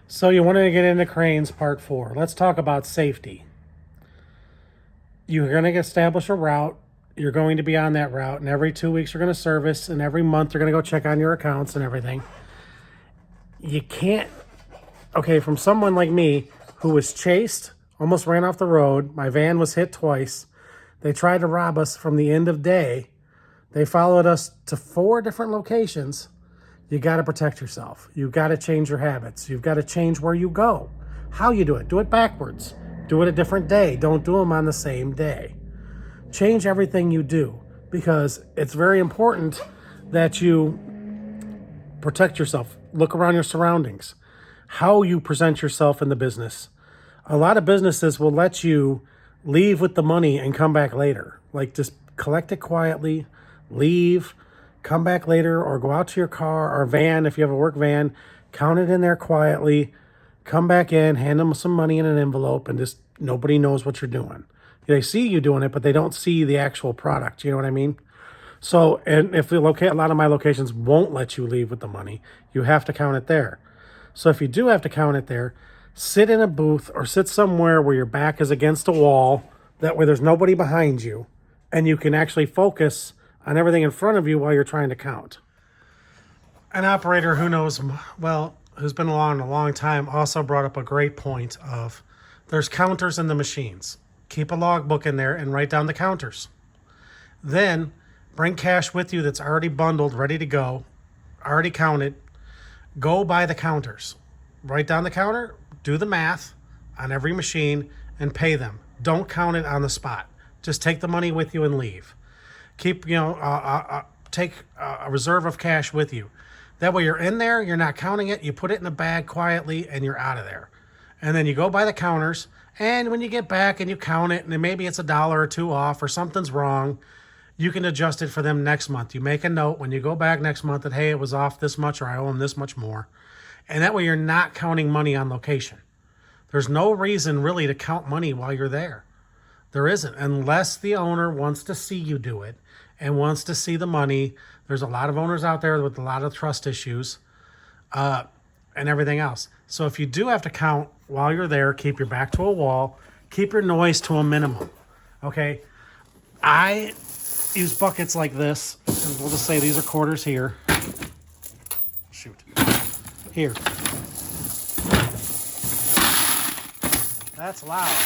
So you wanted to get into cranes part 4. Let's talk about safety. You're going to establish a route. You're going to be on that route, and every 2 weeks you're going to service, and every month you're going to go check on your accounts and everything. You can't, okay, from someone like me who was chased, almost ran off the road, my van was hit twice. They tried to rob us from the end of day. They followed us to 4 different locations. You got to protect yourself. You've got to change your habits. You've got to change where you go, how you do it. Do it backwards. Do it a different day. Don't do them on the same day. Change everything you do, because it's very important that you protect yourself. Look around your surroundings, how you present yourself in the business. A lot of businesses will let you leave with the money and come back later. Like, just collect it quietly, leave, come back later, or go out to your car or van if you have a work van, count it in there quietly, come back in, hand them some money in an envelope, and just nobody knows what you're doing. They see you doing it, but they don't see the actual product. You know what I mean? So, and if a lot of my locations won't let you leave with the money, you have to count it there. So if you do have to count it there, sit in a booth or sit somewhere where your back is against a wall. That way there's nobody behind you, and you can actually focus on everything in front of you while you're trying to count. An operator who knows, well, who's been along a long time, also brought up a great point of there's counters in the machines. Keep a logbook in there and write down the counters. Then bring cash with you that's already bundled, ready to go, already counted. Go by the counters. Write down the counter, do the math on every machine, and pay them. Don't count it on the spot. Just take the money with you and leave. Keep, take a reserve of cash with you. That way you're in there, you're not counting it, you put it in a bag quietly, and you're out of there. And then you go by the counters, and when you get back and you count it, and then maybe it's $1 or $2 off or something's wrong, you can adjust it for them next month. You make a note when you go back next month that, hey, it was off this much, or I owe them this much more. And that way you're not counting money on location. There's no reason really to count money while you're there. There isn't, unless the owner wants to see you do it and wants to see the money. There's a lot of owners out there with a lot of trust issues and everything else. So if you do have to count while you're there, keep your back to a wall, keep your noise to a minimum, okay? I use buckets like this, and we'll just say these are quarters here. Shoot. Here. That's loud.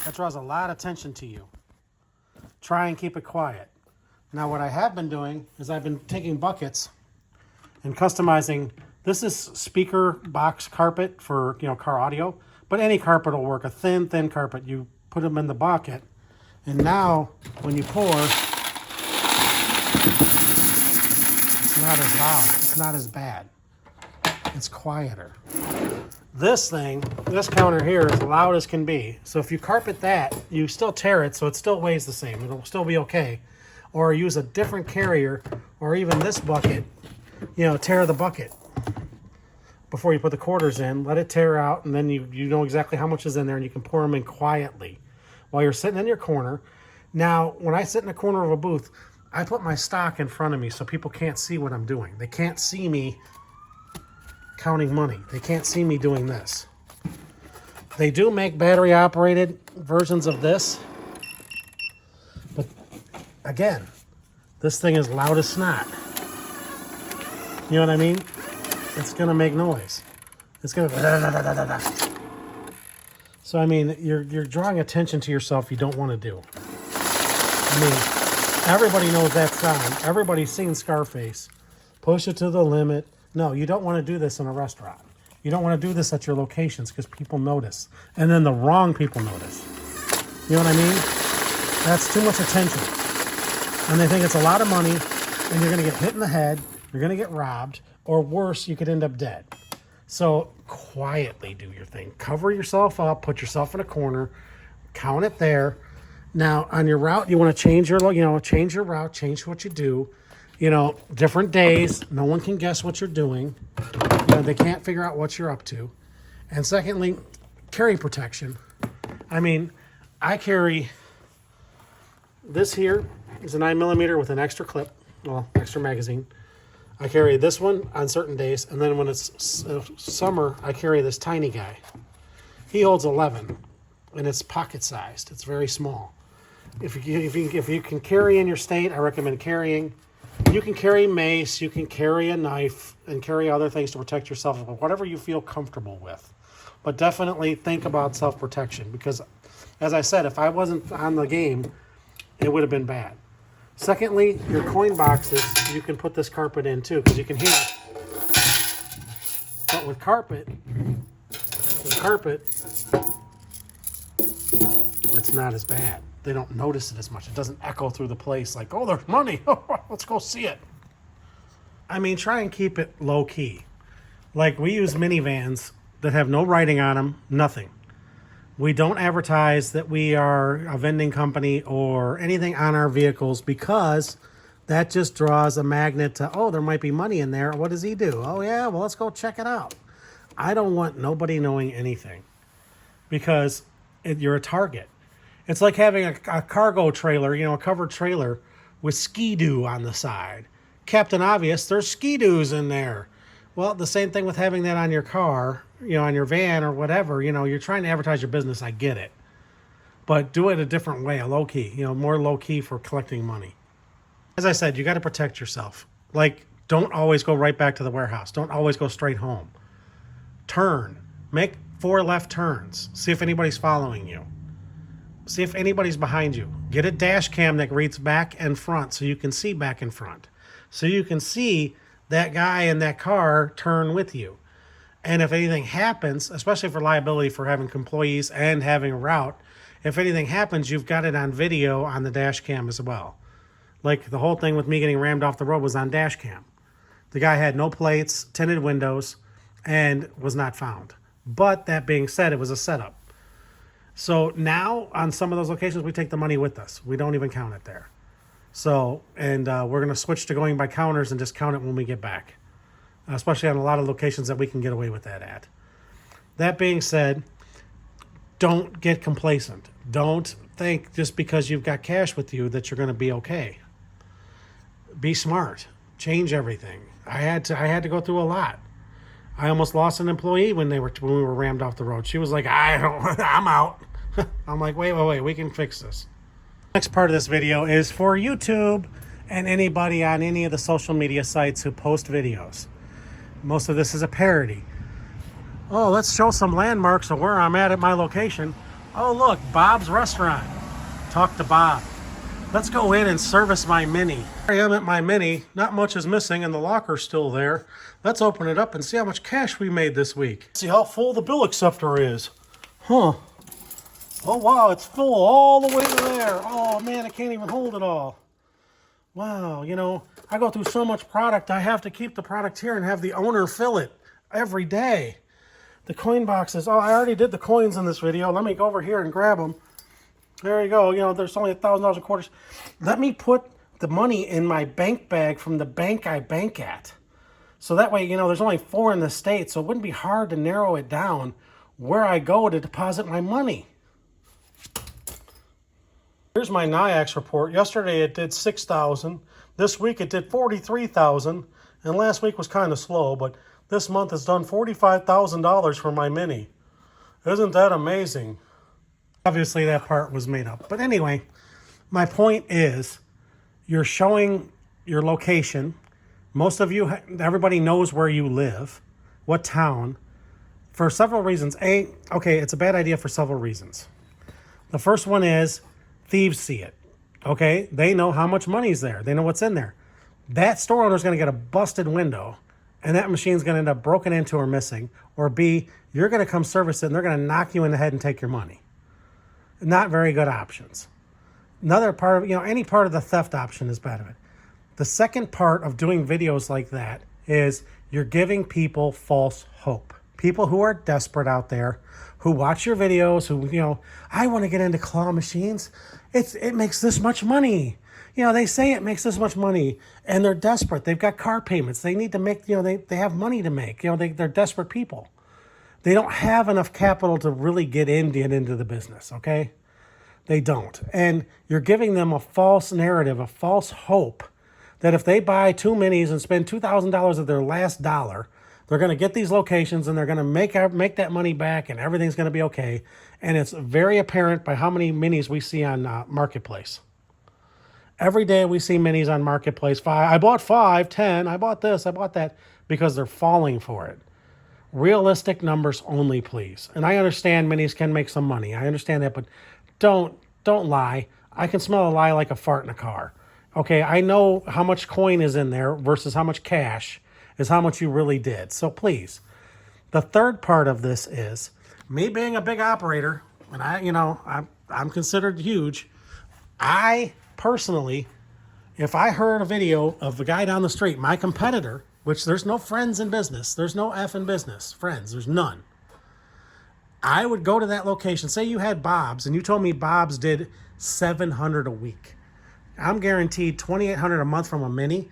That draws a lot of attention to you. Try and keep it quiet. Now what I have been doing is I've been taking buckets and customizing. This is speaker box carpet for, car audio, but any carpet will work. A thin carpet. You put them in the bucket, and now when you pour, it's not as loud. It's not as bad. It's quieter. This counter here is loud as can be. So if you carpet that, you still tear it, so it still weighs the same. It'll still be okay. Or use a different carrier, or even this bucket, tear the bucket before you put the quarters in. Let it tear out, and then you know exactly how much is in there, and you can pour them in quietly while you're sitting in your corner. Now, when I sit in the corner of a booth, I put my stock in front of me so people can't see what I'm doing. They can't see me counting money. They can't see me doing this. They do make battery operated versions of this, but again, this thing is loud as snot. You know what I mean? It's gonna make noise. It's gonna So I mean, you're drawing attention to yourself you don't want to do. I mean, everybody knows that sound. Everybody's seen Scarface. Push it to the limit. No, you don't want to do this in a restaurant. You don't want to do this at your locations because people notice. And then the wrong people notice. You know what I mean? That's too much attention. And they think it's a lot of money, and you're going to get hit in the head, you're going to get robbed, or worse, you could end up dead. So quietly do your thing. Cover yourself up, put yourself in a corner, count it there. Now, on your route, you want to change your route, change what you do. Different days, no one can guess what you're doing. They can't figure out what you're up to. And secondly, carry protection. I mean, I carry this here is a 9mm with an extra clip, extra magazine. I carry this one on certain days, and then when it's summer, I carry this tiny guy. He holds 11, and it's pocket-sized. It's very small. If you can carry in your state, I recommend carrying. You can carry mace, you can carry a knife, and carry other things to protect yourself, whatever you feel comfortable with. But definitely think about self-protection, because, as I said, if I wasn't on the game, it would have been bad. Secondly, your coin boxes, you can put this carpet in too, because you can hear it. But with carpet, it's not as bad. They don't notice it as much. It doesn't echo through the place like, oh, there's money. Let's go see it. I mean, try and keep it low key. Like, we use minivans that have no writing on them, nothing. We don't advertise that we are a vending company or anything on our vehicles, because that just draws a magnet to, oh, there might be money in there. What does he do? Oh, yeah, well, let's go check it out. I don't want nobody knowing anything, because you're a target. It's like having a cargo trailer, a covered trailer with Ski-Doo on the side. Captain Obvious, there's Ski-Doos in there. Well, the same thing with having that on your car, on your van or whatever. You're trying to advertise your business. I get it. But do it a different way, a low key, more low key for collecting money. As I said, you got to protect yourself. Like, don't always go right back to the warehouse. Don't always go straight home. Turn. Make 4 left turns. See if anybody's following you. See if anybody's behind you. Get a dash cam that reads back and front so you can see back and front. So you can see that guy in that car turn with you. And if anything happens, especially for liability for having employees and having a route, if anything happens, you've got it on video on the dash cam as well. Like, the whole thing with me getting rammed off the road was on dash cam. The guy had no plates, tinted windows, and was not found. But that being said, it was a setup. So now on some of those locations, we take the money with us. We don't even count it there. So, and we're going to switch to going by counters and just count it when we get back, especially on a lot of locations that we can get away with that at. That being said, don't get complacent. Don't think just because you've got cash with you that you're going to be okay. Be smart. Change everything. I had to go through a lot. I almost lost an employee when we were rammed off the road. She was like, I'm out. I'm like, wait, we can fix this. Next part of this video is for YouTube and anybody on any of the social media sites who post videos. Most of this is a parody. Oh, let's show some landmarks of where I'm at my location. Oh, look, Bob's Restaurant. Talk to Bob. Let's go in and service my Mini. Here I am at my Mini. Not much is missing and the locker's still there. Let's open it up and see how much cash we made this week. See how full the bill acceptor is. Huh. Oh, wow, it's full all the way to there. Oh, man, I can't even hold it all. Wow, I go through so much product, I have to keep the product here and have the owner fill it every day. The coin boxes, I already did the coins in this video. Let me go over here and grab them. There you go. There's only $1,000 in quarters. Let me put the money in my bank bag from the bank I bank at. So that way, there's only 4 in the state, so it wouldn't be hard to narrow it down where I go to deposit my money. Here's my NIAX report. Yesterday it did 6,000. This week it did 43,000. And last week was kind of slow, but this month has done $45,000 for my Mini. Isn't that amazing? Obviously that part was made up. But anyway, my point is, you're showing your location. Most of you, everybody knows where you live, what town, for several reasons. It's a bad idea for several reasons. The first one is thieves see it. Okay, they know how much money's there. They know what's in there. That store owner's going to get a busted window, and that machine's going to end up broken into or missing. Or B, you're going to come service it, and they're going to knock you in the head and take your money. Not very good options. Another part of, any part of the theft option is bad of it. The second part of doing videos like that is you're giving people false hope. People who are desperate out there, who watch your videos, who, I want to get into claw machines. It makes this much money. They say it makes this much money, and they're desperate. They've got car payments. They need to make, they have money to make. They're desperate people. They don't have enough capital to really get into the business, okay? They don't. And you're giving them a false narrative, a false hope that if they buy 2 minis and spend $2,000 of their last dollar, they're going to get these locations and they're going to make that money back and everything's going to be okay. And it's very apparent by how many minis we see on Marketplace. Every day we see minis on Marketplace. I bought 5, 10, I bought this, I bought that, because they're falling for it. Realistic numbers only, please. And I understand minis can make some money. I understand that, but don't lie. I can smell a lie like a fart in a car. Okay, I know how much coin is in there versus how much cash is how much you really did. So please, the third part of this is me being a big operator, and I'm considered huge. I personally, if I heard a video of a guy down the street, my competitor, which there's no friends in business, there's no F in business, friends, there's none. I would go to that location. Say you had Bob's and you told me Bob's did $700 a week. I'm guaranteed $2,800 a month from a mini.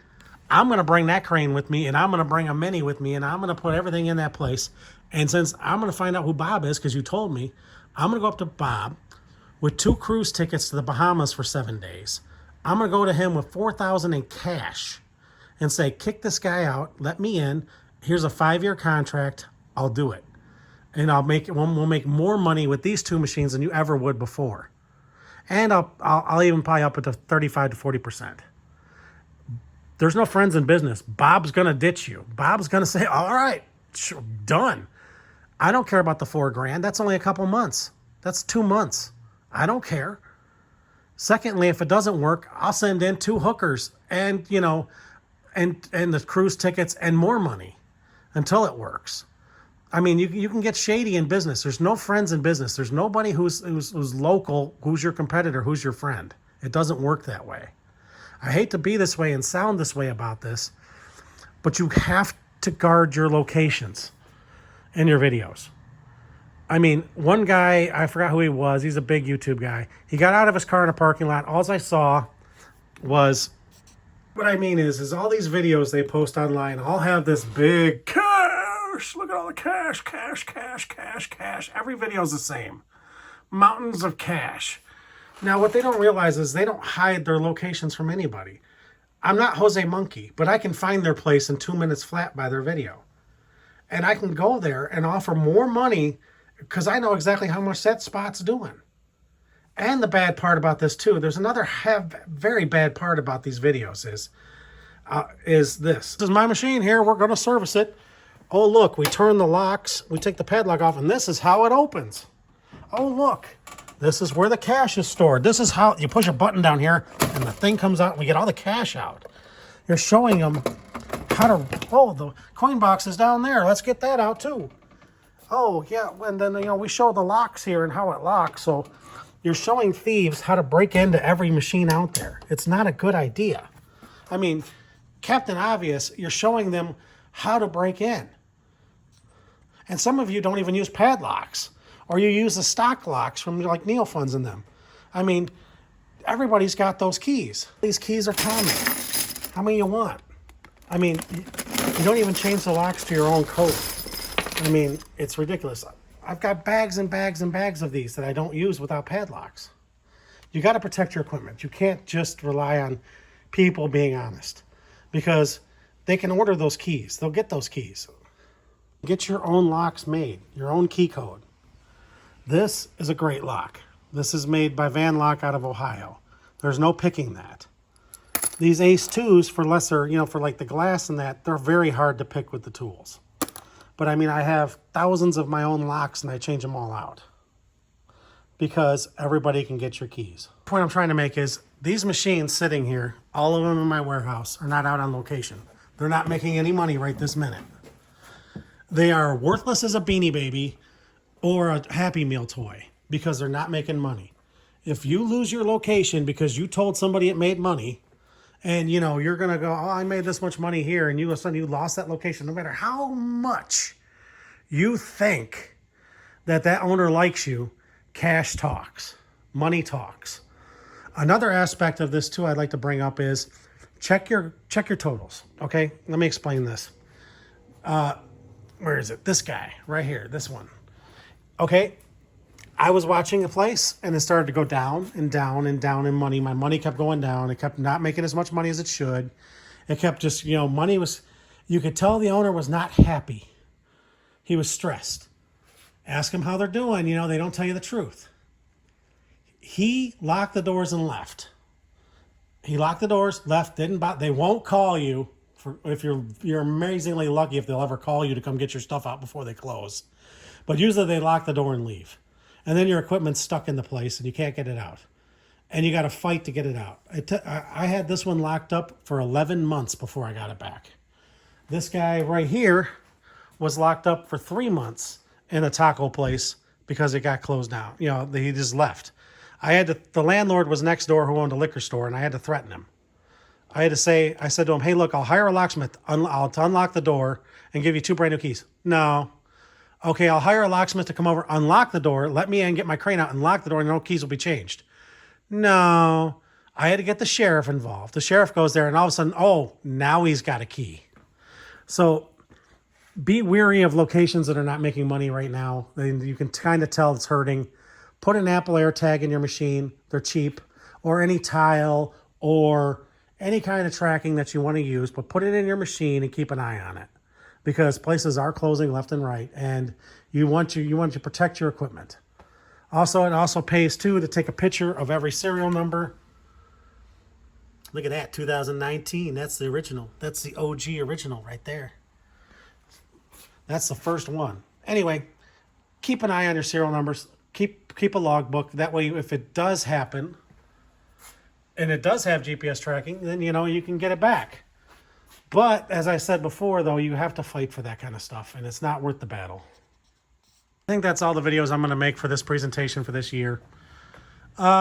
I'm going to bring that crane with me, and I'm going to bring a mini with me, and I'm going to put everything in that place. And since I'm going to find out who Bob is, because you told me, I'm going to go up to Bob with 2 cruise tickets to the Bahamas for 7 days. I'm going to go to him with $4,000 in cash and say, kick this guy out, let me in. Here's a 5-year contract. I'll do it. And we'll make more money with these 2 machines than you ever would before. And I'll even probably up it to 35 to 40%. There's no friends in business. Bob's going to ditch you. Bob's going to say, all right, done. I don't care about the $4,000. That's only a couple months. That's 2 months. I don't care. Secondly, if it doesn't work, I'll send in 2 hookers and the cruise tickets and more money until it works. I mean, you can get shady in business. There's no friends in business. There's nobody who's local, who's your competitor, who's your friend. It doesn't work that way. I hate to be this way and sound this way about this, but you have to guard your locations in your videos. I mean, one guy, I forgot who he was. He's a big YouTube guy. He got out of his car in a parking lot. All I saw was, what I mean is all these videos they post online all have this big cash. Look at all the cash, cash, cash, cash, cash. Every video is the same. Mountains of cash. Now, what they don't realize is they don't hide their locations from anybody. I'm not Jose Monkey, but I can find their place in 2 minutes flat by their video. And I can go there and offer more money because I know exactly how much that spot's doing. And the bad part about this too, there's another very bad part about these videos is this. This is my machine here. We're going to service it. Oh, look, we turn the locks. We take the padlock off, and this is how it opens. Oh, look. This is where the cash is stored. This is how you push a button down here, and the thing comes out, and we get all the cash out. You're showing them how to, oh, the coin box is down there. Let's get that out, too. Oh, yeah, and then, we show the locks here and how it locks. So you're showing thieves how to break into every machine out there. It's not a good idea. I mean, Captain Obvious, you're showing them how to break in. And some of you don't even use padlocks. Or you use the stock locks from like Neofunds in them. I mean, everybody's got those keys. These keys are common. How many you want? I mean, you don't even change the locks to your own code. I mean, it's ridiculous. I've got bags and bags and bags of these that I don't use without padlocks. You got to protect your equipment. You can't just rely on people being honest because they can order those keys. They'll get those keys. Get your own locks made, your own key code. This is a great lock. This is made by Van Lock out of Ohio. There's no picking that. These Ace 2s for lesser, for like the glass and that, they're very hard to pick with the tools. But I mean, I have thousands of my own locks and I change them all out because everybody can get your keys. The point I'm trying to make is these machines sitting here, all of them in my warehouse, are not out on location. They're not making any money right this minute. They are worthless as a Beanie Baby or a Happy Meal toy because they're not making money. If you lose your location because you told somebody it made money and you're going to go, oh, I made this much money here, and you lost that location, no matter how much you think that owner likes you, cash talks, money talks. Another aspect of this too I'd like to bring up is check your totals. Okay, let me explain this. Where is it? This guy right here, this one. Okay, I was watching a place and it started to go down and down and down in money. My money kept going down. It kept not making as much money as it should. It kept just, money was, you could tell the owner was not happy. He was stressed. Ask him how they're doing. They don't tell you the truth. He locked the doors and left. He locked the doors, left, didn't buy. They won't call you if you're amazingly lucky if they'll ever call you to come get your stuff out before they close. But usually they lock the door and leave. And then your equipment's stuck in the place and you can't get it out. And you got to fight to get it out. I had this one locked up for 11 months before I got it back. This guy right here was locked up for 3 months in a taco place because it got closed down. He just left. The landlord was next door who owned a liquor store, and I had to threaten him. I said to him, hey, look, I'll hire a locksmith. I'll unlock the door and give you 2 brand new keys. No. Okay, I'll hire a locksmith to come over, unlock the door, let me in, get my crane out, and lock the door, and no keys will be changed. No. I had to get the sheriff involved. The sheriff goes there, and all of a sudden, now he's got a key. So be wary of locations that are not making money right now. You can kind of tell it's hurting. Put an Apple AirTag in your machine. They're cheap. Or any tile or any kind of tracking that you want to use, but put it in your machine and keep an eye on it, because places are closing left and right, and you want to protect your equipment. Also, it also pays too to take a picture of every serial number. Look at that, 2019. That's the original. That's the OG original right there. That's the first one. Anyway, keep an eye on your serial numbers. Keep a logbook. That way, if it does happen, and it does have GPS tracking, then you can get it back. But as I said before, though, you have to fight for that kind of stuff, and it's not worth the battle. I think that's all the videos I'm going to make for this presentation for this year.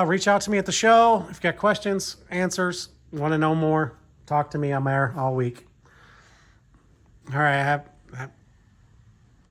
Reach out to me at the show if you've got questions, answers, want to know more. Talk to me. I'm there all week. All right.